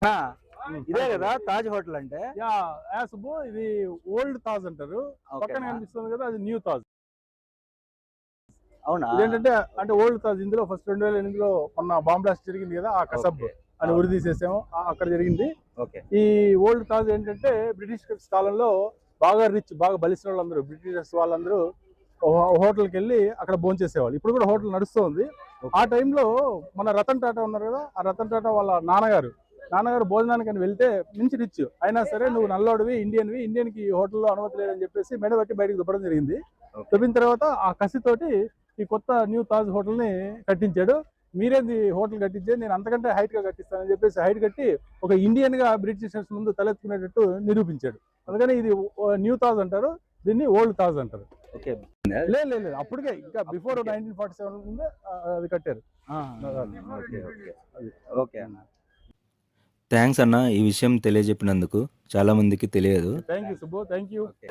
ఆ, ఇదే కదా తాజ్ హోటల్ అంటే. యా సుబ్బు, ఇది ఓల్డ్ తాజ్ అంటారు. పక్కన ఓకేనా? కనిపిస్తుంది కదా, అది న్యూ తాజ్. అవునా? ఇదేంటంటే అంటే ఓల్డ్ తాజ్. ఇందులో ఫస్ట్ 2008లో మొన్న బాంబ్ బ్లాస్ట్ జరిగింది కదా, ఆ కసబ్ ఓకే. అని ఉరి తీసేసాము, అక్కడ జరిగింది. ఓకే. ఈ ఓల్డ్ తాజ్ ఏంటంటే బ్రిటిష్ కాలంలో బాగా రిచ్, బాగా బలిసిన వాళ్ళందరూ, బ్రిటిషర్స్ వాళ్ళందరూ హోటల్కి వెళ్ళి అక్కడ భోంచేసేవాళ్ళు. ఇప్పుడు కూడా హోటల్ నడుస్తుంది. ఆ టైంలో మన రతన్ టాటా ఉన్నారు కదా, ఆ రతన్ టాటా వాళ్ళ నాన్నగారు భోజనానికి అని వెళ్తే, మించి రిచ్ అయినా సరే నువ్వు నల్లోడివి, ఇండియన్కి హోటల్లో అనుమతి లేదని చెప్పేసి మెడబట్టి బయటకు దుబ్బడం జరిగింది. దుబ్బిన తర్వాత ఆ కసితోటి ఈ కొత్త న్యూ తాజ్ హోటల్ ని కట్టించాడు. మీరేంది హోటల్ కట్టించేది, నేను అంతకంటే హైట్ గా కట్టిస్తానని చెప్పేసి హైట్ కట్టి ఒక ఇండియన్ గా బ్రిటిషర్స్ ముందు తలెత్తుకునేటట్టు నిరూపించాడు. అందుకని ఇది న్యూ తాజ్ అంటారు, దీన్ని ఓల్డ్ తాజ్ అంటారు. ఓకే. లేదు, అప్పటికే ఇంకా బిఫోర్ 1947 ముందే అది కట్టారు. ఓకే. ఓకే. ఓకే అన్న. థ్యాంక్స్ అన్న, ఈ విషయం తెలియజెప్పినందుకు. చాలా మందికి తెలియదు. Thank you Subbu, thank you. Okay.